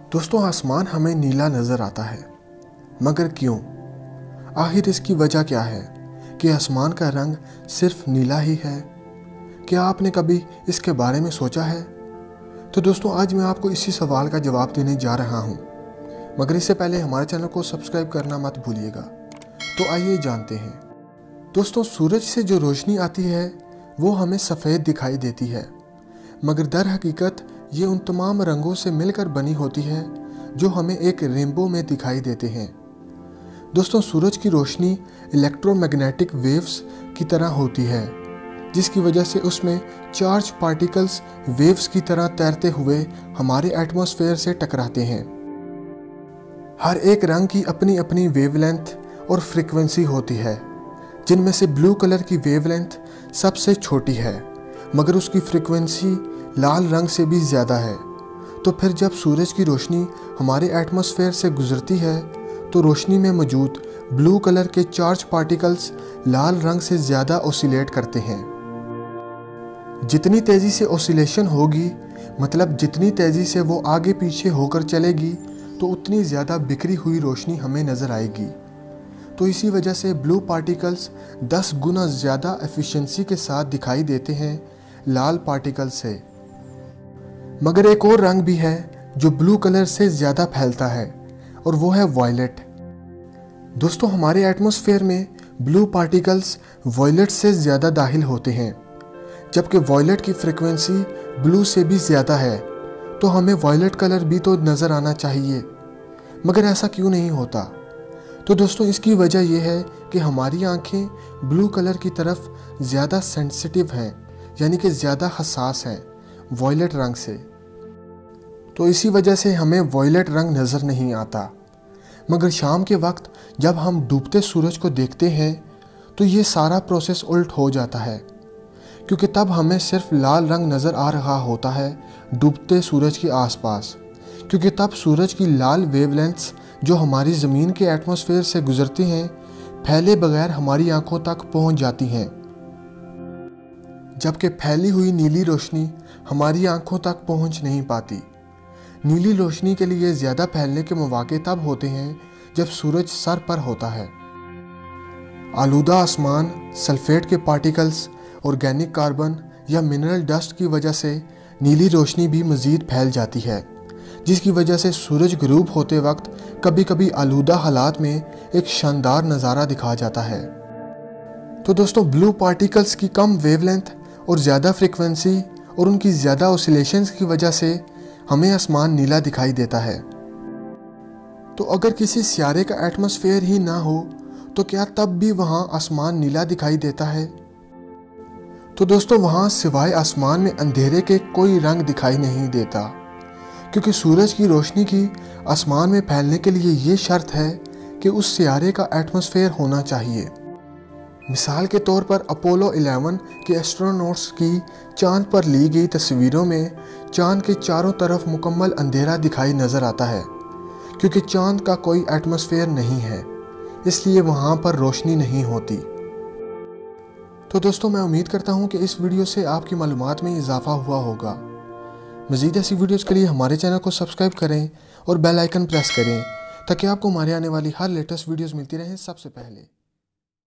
दोस्तों, आसमान हमें नीला नज़र आता है, मगर क्यों? आखिर इसकी वजह क्या है कि आसमान का रंग सिर्फ नीला ही है? क्या आपने कभी इसके बारे में सोचा है? तो दोस्तों, आज मैं आपको इसी सवाल का जवाब देने जा रहा हूँ, मगर इससे पहले हमारे चैनल को सब्सक्राइब करना मत भूलिएगा। तो आइए जानते हैं। दोस्तों, सूरज से जो रोशनी आती है वो हमें सफ़ेद दिखाई देती है, मगर दर हकीकत ये उन तमाम रंगों से मिलकर बनी होती है जो हमें एक रेनबो में दिखाई देते हैं। दोस्तों, सूरज की रोशनी इलेक्ट्रोमैग्नेटिक वेव्स की तरह होती है, जिसकी वजह से उसमें चार्ज पार्टिकल्स वेव्स की तरह तैरते हुए हमारे एटमॉस्फेयर से टकराते हैं। हर एक रंग की अपनी अपनी वेवलेंथ और फ्रीक्वेंसी होती है, जिनमें से ब्लू कलर की वेवलेंथ सबसे छोटी है, मगर उसकी फ्रीक्वेंसी लाल रंग से भी ज़्यादा है। तो फिर जब सूरज की रोशनी हमारे एटमॉस्फेयर से गुजरती है तो रोशनी में मौजूद ब्लू कलर के चार्ज पार्टिकल्स लाल रंग से ज़्यादा ऑसिलेट करते हैं। जितनी तेज़ी से ऑसिलेशन होगी, मतलब जितनी तेज़ी से वो आगे पीछे होकर चलेगी, तो उतनी ज़्यादा बिखरी हुई रोशनी हमें नज़र आएगी। तो इसी वजह से ब्लू पार्टिकल्स 10 गुना ज़्यादा एफिशिएंसी के साथ दिखाई देते हैं लाल पार्टिकल से। मगर एक और रंग भी है जो ब्लू कलर से ज़्यादा फैलता है, और वो है वॉयलेट। दोस्तों, हमारे एटमॉस्फेयर में ब्लू पार्टिकल्स वॉयलेट से ज़्यादा दाखिल होते हैं, जबकि वॉयलेट की फ्रीक्वेंसी ब्लू से भी ज़्यादा है। तो हमें वॉयलेट कलर भी तो नज़र आना चाहिए, मगर ऐसा क्यों नहीं होता? तो दोस्तों, इसकी वजह यह है कि हमारी आंखें ब्लू कलर की तरफ ज़्यादा सेंसिटिव हैं, यानी कि ज़्यादा हसास हैं वॉयलेट रंग से। तो इसी वजह से हमें वॉयलेट रंग नज़र नहीं आता। मगर शाम के वक्त जब हम डूबते सूरज को देखते हैं तो ये सारा प्रोसेस उल्ट हो जाता है, क्योंकि तब हमें सिर्फ लाल रंग नज़र आ रहा होता है डूबते सूरज के आसपास, क्योंकि तब सूरज की लाल वेवलेंथ्स जो हमारी ज़मीन के एटमॉस्फेयर से गुजरती हैं फैले बगैर हमारी आंखों तक पहुंच जाती हैं, जबकि फैली हुई नीली रोशनी हमारी आंखों तक पहुंच नहीं पाती। नीली रोशनी के लिए ज़्यादा फैलने के मौके तब होते हैं जब सूरज सर पर होता है। आलूदा आसमान, सल्फेट के पार्टिकल्स, ऑर्गेनिक कार्बन या मिनरल डस्ट की वजह से नीली रोशनी भी मज़ीद फैल जाती है, जिसकी वजह से सूरज ग़रूब होते वक्त कभी कभी आलूदा हालात में एक शानदार नज़ारा दिखा जाता है। तो दोस्तों, ब्लू पार्टिकल्स की कम वेवलेंथ और ज़्यादा फ्रीक्वेंसी और उनकी ज़्यादा ऑसिलेशंस की वजह से हमें आसमान नीला दिखाई देता है। तो अगर किसी सियारे का एटमॉस्फेयर ही ना हो तो क्या तब भी वहाँ आसमान नीला दिखाई देता है? तो दोस्तों, वहाँ सिवाय आसमान में अंधेरे के कोई रंग दिखाई नहीं देता, क्योंकि सूरज की रोशनी की आसमान में फैलने के लिए ये शर्त है कि उस सियारे का एटमॉस्फेयर होना चाहिए। मिसाल के तौर पर अपोलो 11 के एस्ट्रोनॉट्स की चांद पर ली गई तस्वीरों में चांद के चारों तरफ मुकम्मल अंधेरा दिखाई नज़र आता है, क्योंकि चांद का कोई एटमॉस्फेयर नहीं है, इसलिए वहाँ पर रोशनी नहीं होती। तो दोस्तों, मैं उम्मीद करता हूँ कि इस वीडियो से आपकी मालूमात में इजाफा हुआ होगा। मज़ीद ऐसी वीडियोज़ के लिए हमारे चैनल को सब्सक्राइब करें और बेल आइकन प्रेस करें, ताकि आपको हमारे आने वाली हर लेटेस्ट वीडियोज़ मिलती रहें सबसे पहले।